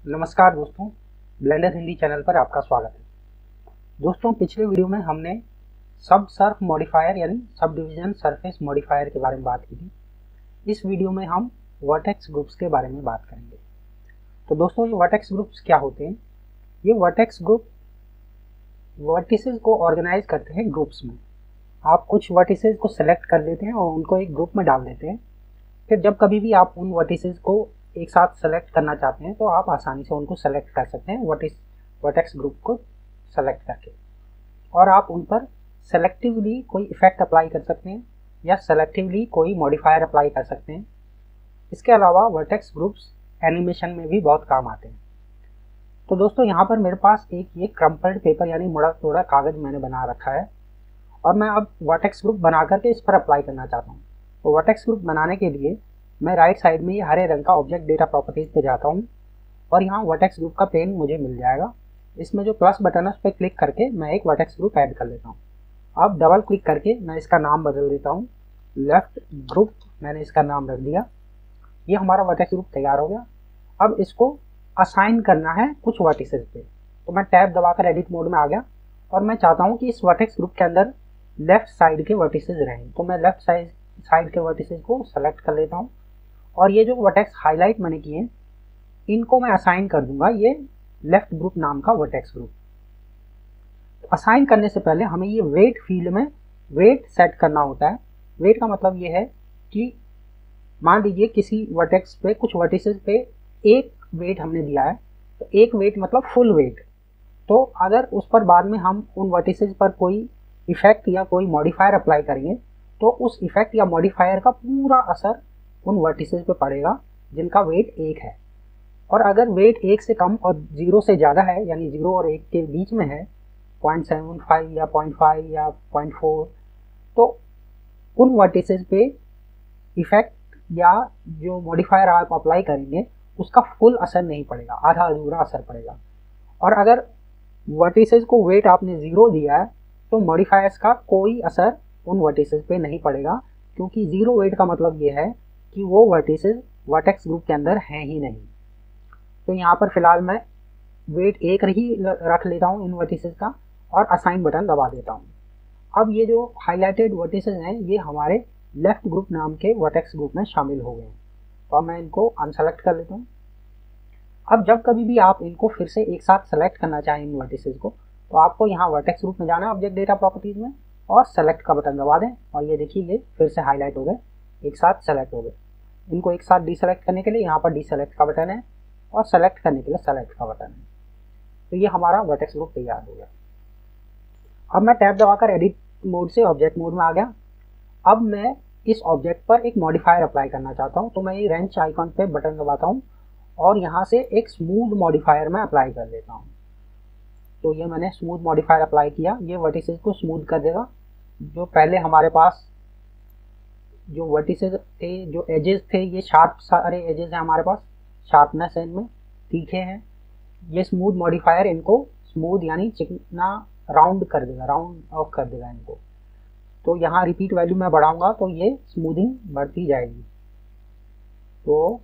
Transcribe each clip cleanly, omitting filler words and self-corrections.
नमस्कार दोस्तों, blender Hindi channel पर आपका स्वागत है। दोस्तों, पिछले वीडियो में हमने सब सर्फ मॉडिफायर यानी सब डिवीजन सरफेस मॉडिफायर के बारे में बात की थी। इस वीडियो में हम वर्टेक्स ग्रुप्स के बारे में बात करेंगे। तो दोस्तों, ये वर्टेक्स ग्रुप्स क्या होते हैं? ये वर्टेक्स ग्रुप वर्टिसेस को ऑर्गेनाइज करते हैं ग्रुप्स में। आप कुछ वर्टिसेस को सेलेक्ट कर लेते हैं और उनको एक ग्रुप में डाल देते हैं। फिर जब कभी भी आप उन वर्टिसेस को एक साथ सेलेक्ट करना चाहते हैं तो आप आसानी से उनको सेलेक्ट कर सकते हैं वर्टेक्स ग्रुप को सेलेक्ट करके, और आप उन पर सेलेक्टिवली कोई इफेक्ट अप्लाई कर सकते हैं या सेलेक्टिवली कोई मॉडिफायर अप्लाई कर सकते हैं। इसके अलावा वर्टेक्स ग्रुप्स एनिमेशन में भी बहुत काम आते हैं। तो दोस्तों, यहाँ पर मेरे पास एक ये क्रम्पल्ड पेपर यानी मुड़ा तोड़ा कागज़ मैंने बना रखा है और मैं अब वर्टेक्स ग्रुप बना करके इस पर अप्लाई करना चाहता हूँ। तो वर्टेक्स ग्रुप बनाने के लिए मैं राइट साइड में ये हरे रंग का ऑब्जेक्ट डेटा प्रॉपर्टीज पे जाता हूँ और यहाँ वर्टेक्स ग्रुप का पेन मुझे मिल जाएगा। इसमें जो प्लस बटन है उस पर क्लिक करके मैं एक वर्टेक्स ग्रुप ऐड कर लेता हूँ। अब डबल क्लिक करके मैं इसका नाम बदल देता हूँ, लेफ्ट ग्रुप मैंने इसका नाम रख दिया। ये हमारा वर्टेक्स ग्रुप तैयार हो गया। अब इसको असाइन करना है कुछ वर्टिसेस पे। तो मैं टैब दबाकर एडिट मोड में आ गया और मैं चाहता हूँ कि इस वर्टेक्स ग्रुप के अंदर लेफ्ट साइड के वर्टिसेस रहें। तो मैं लेफ्ट साइड के वर्टिसेस को सेलेक्ट कर लेता हूँ और ये जो वर्टेक्स हाईलाइट मैंने किए हैं इनको मैं असाइन कर दूंगा ये लेफ्ट ग्रुप नाम का वर्टेक्स ग्रुप। तो असाइन करने से पहले हमें ये वेट फील्ड में वेट सेट करना होता है। वेट का मतलब ये है कि मान लीजिए किसी वर्टेक्स पे कुछ वर्टिसेस पे एक वेट हमने दिया है, तो एक वेट मतलब फुल वेट। तो अगर उस पर बाद में हम उन वर्टिसेस पर कोई इफेक्ट या कोई मॉडिफायर अप्लाई करेंगे तो उस इफेक्ट या मॉडिफायर का पूरा असर उन वर्टिसेस पे पड़ेगा जिनका वेट 1 है। और अगर वेट 1 से कम और 0 से ज़्यादा है यानी 0 और 1 के बीच में है, 0.75 या 0.5 या 0.4, तो उन वर्टिसेस पे इफेक्ट या जो मॉडिफायर आप अप्लाई करेंगे उसका फुल असर नहीं पड़ेगा, आधा अधूरा असर पड़ेगा। और अगर वर्टिसेस को वेट आपने 0 दिया है तो मॉडिफायर्स का कोई असर उन वर्टिसेस पे नहीं पड़ेगा, क्योंकि 0 वेट का मतलब ये है कि वो वर्टिसेस वर्टेक्स ग्रुप के अंदर हैं ही नहीं। तो यहाँ पर फिलहाल मैं वेट 1 ही रख लेता हूँ इन वर्टिसेस का और असाइन बटन दबा देता हूँ। अब ये जो हाईलाइटेड वर्टिसेस हैं ये हमारे लेफ्ट ग्रुप नाम के वर्टेक्स ग्रुप में शामिल हो गए हैं। तो अब मैं इनको अनसेलेक्ट कर लेता हूँ। अब जब कभी भी आप इनको फिर से एक साथ सेलेक्ट करना चाहें इन वर्टिसेस को, तो आपको यहाँ वर्टेक्स ग्रुप में जाना है ऑब्जेक्ट डेटा प्रॉपर्टीज में और सेलेक्ट का बटन दबा दें और ये देखिए ये फिर से हाईलाइट हो गए, एक साथ सेलेक्ट हो गए। इनको एक साथ डीसेलेक्ट करने के लिए यहाँ पर डीसेलेक्ट का बटन है और सेलेक्ट करने के लिए सेलेक्ट का बटन है। तो ये हमारा वर्टेक्स ग्रुप तैयार हो गया। अब मैं टैब दबाकर एडिट मोड से ऑब्जेक्ट मोड में आ गया। अब मैं इस ऑब्जेक्ट पर एक मॉडिफायर अप्लाई करना चाहता हूँ, तो मैं ये रेंच आइकॉन पे बटन दबाता हूँ और यहाँ से एक स्मूथ मॉडिफायर में अप्लाई कर देता हूँ। तो ये मैंने स्मूथ मॉडिफायर अप्लाई किया, ये वर्टिसेस को स्मूथ कर देगा। जो पहले हमारे पास जो वर्टिसेस थे, जो एजेस थे, ये शार्प सारे एजेस हैं हमारे पास, शार्पनेस है इनमें, तीखे हैं। ये स्मूथ मॉडिफायर इनको स्मूथ यानी चिकना राउंड कर देगा, राउंड ऑफ कर देगा इनको। तो यहाँ रिपीट वैल्यू में बढ़ाऊंगा तो ये स्मूथिंग बढ़ती जाएगी। तो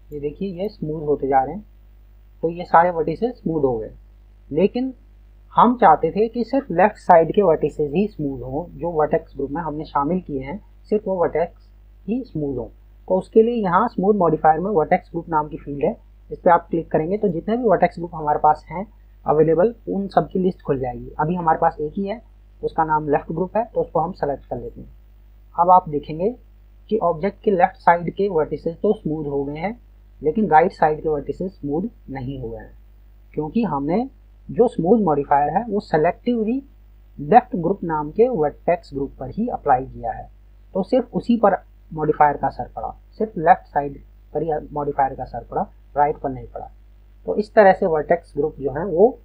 ये देखिए ये स्मूथ होते जा रहे हैं। तो ये सारे वर्टिसेस स्मूथ हो गए, लेकिन हम चाहते थे कि सिर्फ लेफ्ट साइड के वर्टिसेस ही स्मूथ हों। जो वर्टेक्स ग्रुप में हमने शामिल किए हैं सिर्फ वो वर्टेक्स ही स्मूथ हों। तो उसके लिए यहाँ स्मूथ मॉडिफायर में वर्टेक्स ग्रुप नाम की फील्ड है, इस पर आप क्लिक करेंगे तो जितने भी वर्टेक्स ग्रुप हमारे पास हैं अवेलेबल उन सब की लिस्ट खुल जाएगी। अभी हमारे पास एक ही है, उसका नाम लेफ्ट ग्रुप है, तो उसको हम सेलेक्ट कर लेते हैं। अब आप देखेंगे कि ऑब्जेक्ट के लेफ्ट साइड के वर्टिसेस तो स्मूथ हो गए हैं, लेकिन राइट साइड के वर्टिसेस स्मूथ नहीं हुए हैं, क्योंकि हमने जो स्मूथ मॉडिफायर है वो सेलेक्टिवली लेफ्ट ग्रुप नाम के वर्टेक्स ग्रुप पर ही अप्लाई किया है। तो सिर्फ उसी पर मॉडिफायर का असर पड़ा, सिर्फ लेफ्ट साइड पर ही मॉडिफायर का असर पड़ा, राइट पर नहीं पड़ा। तो इस तरह से वर्टेक्स ग्रुप जो है वो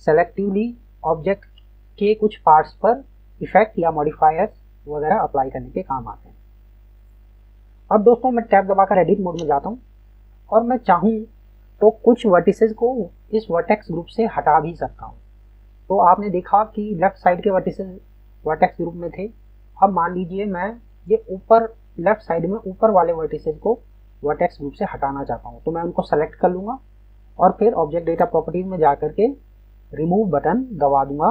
सेलेक्टिवली ऑब्जेक्ट के कुछ पार्ट्स पर इफेक्ट या मॉडिफायर्स वगैरह अप्लाई करने के काम आते हैं। अब दोस्तों मैं टैब दबाकर एडिट मोड में जाता हूँ और मैं चाहूँ तो कुछ वर्टिसेस को इस वर्टेक्स ग्रुप से हटा भी सकता हूँ। तो आपने देखा कि लेफ्ट साइड के वर्टिसेस वर्टेक्स ग्रुप में थे। अब मान लीजिए मैं ये ऊपर लेफ्ट साइड में ऊपर वाले वर्टिसेस को वर्टेक्स ग्रुप से हटाना चाहता हूँ, तो मैं उनको सेलेक्ट कर लूँगा और फिर ऑब्जेक्ट डेटा प्रॉपर्टीज में जाकर के रिमूव बटन दबा दूंगा।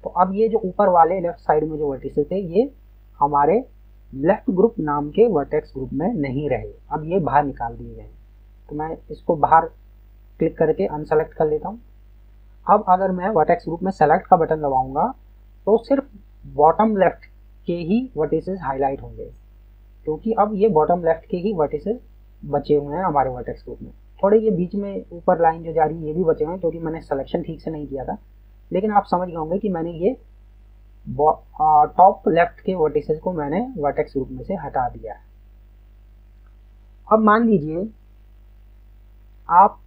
तो अब ये जो ऊपर वाले लेफ्ट साइड में जो वर्टिसेस थे ये हमारे लेफ्ट ग्रुप नाम के वर्टेक्स ग्रुप में नहीं रहे, अब ये बाहर निकाल दिए गए। तो मैं इसको बाहर क्लिक करके अनसेलेक्ट कर लेता हूँ। अब अगर मैं वर्टेक्स ग्रुप में सेलेक्ट का बटन दबाऊंगा तो सिर्फ बॉटम लेफ्ट के ही वर्टिसेस हाईलाइट होंगे, क्योंकि अब ये बॉटम लेफ्ट के ही वर्टिसेस बचे हुए हैं हमारे वर्टेक्स ग्रुप में। थोड़े ये बीच में ऊपर लाइन जो जा रही है ये भी बचे हुए हैं, क्योंकि मैंने सिलेक्शन ठीक से नहीं किया था, लेकिन आप समझ गए होंगे कि मैंने ये टॉप लेफ्ट के वर्टिसेस को मैंने वर्टेक्स ग्रुप में से हटा दिया है। अब मान लीजिए आप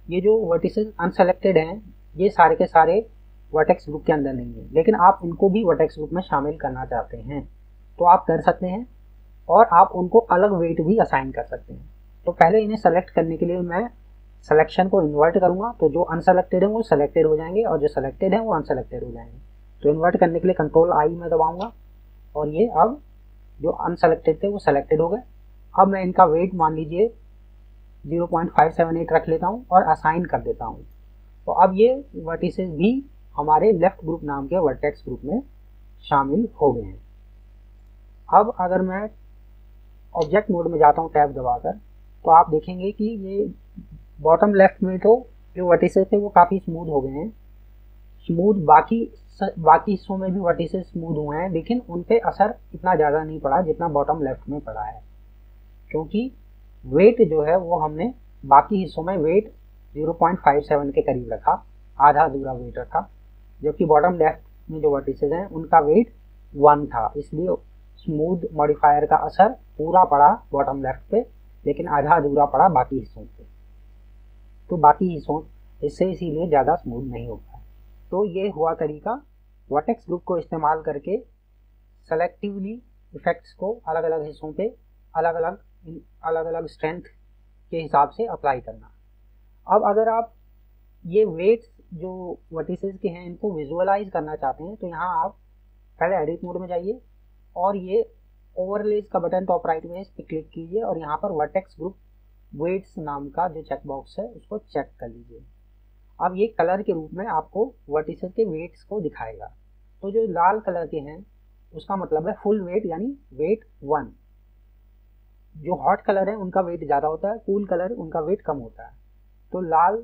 ये जो वर्टिसेस अनसेलेक्टेड हैं ये सारे के सारे वर्टेक्स ग्रुप के अंदर नहीं है, लेकिन आप इनको भी वर्टेक्स ग्रुप में शामिल करना चाहते हैं तो आप कर सकते हैं, और आप उनको अलग वेट भी असाइन कर सकते हैं। तो पहले इन्हें सेलेक्ट करने के लिए मैं सिलेक्शन को इन्वर्ट करूंगा, तो जो अनसेलेक्टेड है वो सेलेक्टेड हो जाएंगे और जो सेलेक्टेड है वो अनसेलेक्टेड हो जाएंगे। तो इन्वर्ट करने के लिए कंट्रोल आई में दबाऊंगा और ये अब जो अनसेलेक्टेड थे वो सेलेक्टेड हो गए। अब मैं इनका वेट मान लीजिए 0.578 रख लेता हूँ और असाइन कर देता हूँ। तो अब ये वर्टिसेस भी हमारे लेफ्ट ग्रुप नाम के वर्टेक्स ग्रुप में शामिल हो गए हैं। अब अगर मैं ऑब्जेक्ट मोड में जाता हूँ टैब दबाकर, तो आप देखेंगे कि ये बॉटम लेफ्ट में तो जो वर्टिसेस थे वो काफ़ी स्मूथ हो गए हैं। स्मूथ बाकी हिस्सों में भी वर्टिसेस स्मूथ हुए हैं, लेकिन उन पे असर इतना ज़्यादा नहीं पड़ा जितना बॉटम लेफ्ट में पड़ा है, क्योंकि वेट जो है वो हमने बाकी हिस्सों में वेट 0.57 के करीब रखा, आधा अधूरा वेट रखा, जबकि बॉटम लेफ्ट में जो वर्टिसेस हैं उनका वेट 1 था। इसलिए स्मूथ मॉडिफायर का असर पूरा पड़ा बॉटम लेफ्ट पे, लेकिन आधा अधूरा पड़ा बाकी हिस्सों पे। तो बाकी हिस्सों इससे इसीलिए ज़्यादा स्मूथ नहीं होता है। तो ये हुआ तरीका वर्टेक्स ग्रुप को इस्तेमाल करके सेलेक्टिवली इफेक्ट्स को अलग अलग हिस्सों पे अलग अलग स्ट्रेंथ के हिसाब से अप्लाई करना। अब अगर आप ये वेट्स जो वर्टिसेस के हैं इनको विजुअलाइज करना चाहते हैं तो यहाँ आप पहले एडिट मोड में जाइए और ये ओवरलेज का बटन टॉप राइट में इस पर क्लिक कीजिए और यहाँ पर वर्टेक्स ग्रुप वेट्स नाम का जो चेक बॉक्स है उसको चेक कर लीजिए। अब ये कलर के रूप में आपको वर्टिसेस के वेट्स को दिखाएगा। तो जो लाल कलर के हैं उसका मतलब है फुल वेट यानी वेट 1। जो हॉट कलर है उनका वेट ज़्यादा होता है, कूल कलर उनका वेट कम होता है। तो लाल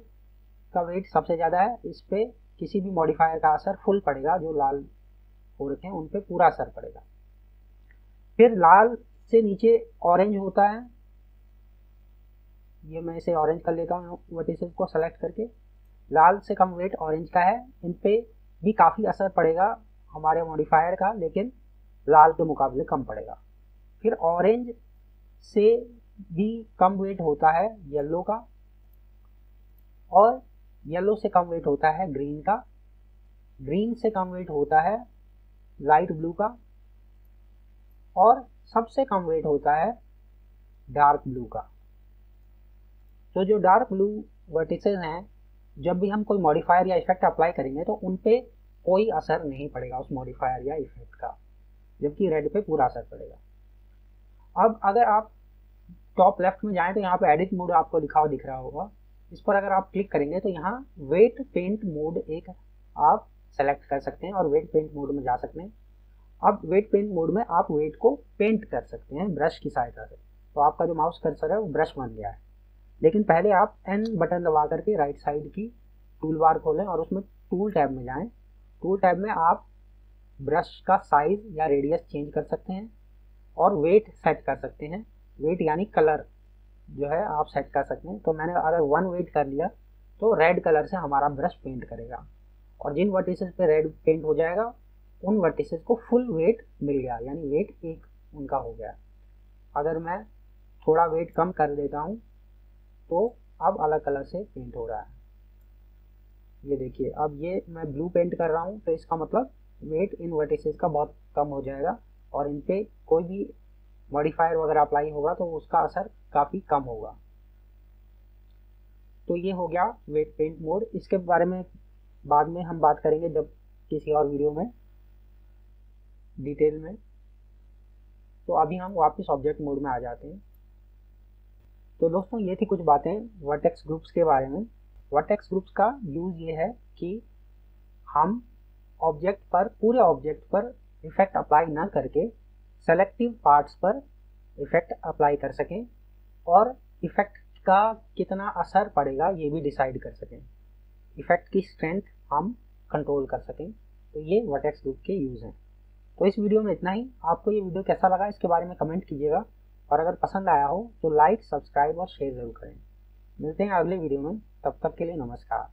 का वेट सबसे ज़्यादा है, इस पर किसी भी मॉडिफायर का असर फुल पड़ेगा, जो लाल हो रखे हैं उन पर पूरा असर पड़ेगा। फिर लाल से नीचे ऑरेंज होता है, ये मैं इसे ऑरेंज कर लेता हूँ वर्टिसेस को सेलेक्ट करके। लाल से कम वेट ऑरेंज का है, इन पे भी काफ़ी असर पड़ेगा हमारे मॉडिफायर का, लेकिन लाल के मुकाबले कम पड़ेगा। फिर ऑरेंज से भी कम वेट होता है येलो का, और येलो से कम वेट होता है ग्रीन का, ग्रीन से कम वेट होता है लाइट ब्लू का, और सबसे कम वेट होता है डार्क ब्लू का। तो जो डार्क ब्लू वर्टिसेस हैं जब भी हम कोई मॉडिफायर या इफेक्ट अप्लाई करेंगे तो उन पे कोई असर नहीं पड़ेगा उस मॉडिफायर या इफेक्ट का, जबकि रेड पे पूरा असर पड़ेगा। अब अगर आप टॉप लेफ्ट में जाएं तो यहाँ पे एडिट मोड आपको लिखा हुआ दिख रहा होगा, इस पर अगर आप क्लिक करेंगे तो यहाँ वेट पेंट मोड एक आप सेलेक्ट कर सकते हैं और वेट पेंट मोड में जा सकते हैं। अब वेट पेंट मोड में आप वेट को पेंट कर सकते हैं ब्रश की सहायता से। तो आपका जो माउस कर्सर है वो ब्रश बन गया है, लेकिन पहले आप एन बटन दबा करके राइट साइड की टूल बार खोलें और उसमें टूल टैब में जाएं। टूल टैब में आप ब्रश का साइज या रेडियस चेंज कर सकते हैं और वेट सेट कर सकते हैं। वेट यानी कलर जो है आप सेट कर सकते हैं। तो मैंने अगर 1 वेट कर लिया तो रेड कलर से हमारा ब्रश पेंट करेगा, और जिन वर्टिसेस पे रेड पेंट हो जाएगा उन वर्टिसेस को फुल वेट मिल गया, यानी वेट 1 उनका हो गया। अगर मैं थोड़ा वेट कम कर देता हूँ तो अब अलग कलर से पेंट हो रहा है। ये देखिए अब ये मैं ब्लू पेंट कर रहा हूँ तो इसका मतलब वेट इन वर्टिसेस का बहुत कम हो जाएगा और इन पे कोई भी मॉडिफायर वगैरह अप्लाई होगा तो उसका असर काफ़ी कम होगा। तो ये हो गया वेट पेंट मोड। इसके बारे में बाद में हम बात करेंगे जब किसी और वीडियो में डिटेल में। तो अभी हम वापस ऑब्जेक्ट मोड में आ जाते हैं। तो दोस्तों ये थी कुछ बातें वर्टेक्स ग्रुप्स के बारे में। वर्टेक्स ग्रुप्स का यूज ये है कि हम ऑब्जेक्ट पर, पूरे ऑब्जेक्ट पर इफेक्ट अप्लाई ना करके सेलेक्टिव पार्ट्स पर इफेक्ट अप्लाई कर सकें और इफेक्ट का कितना असर पड़ेगा ये भी डिसाइड कर सकें, इफेक्ट की स्ट्रेंथ हम कंट्रोल कर सकें। तो ये वर्टेक्स ग्रुप के यूज़ हैं। तो इस वीडियो में इतना ही। आपको ये वीडियो कैसा लगा इसके बारे में कमेंट कीजिएगा, और अगर पसंद आया हो तो लाइक, सब्सक्राइब और शेयर जरूर करें। मिलते हैं अगले वीडियो में, तब तक के लिए नमस्कार।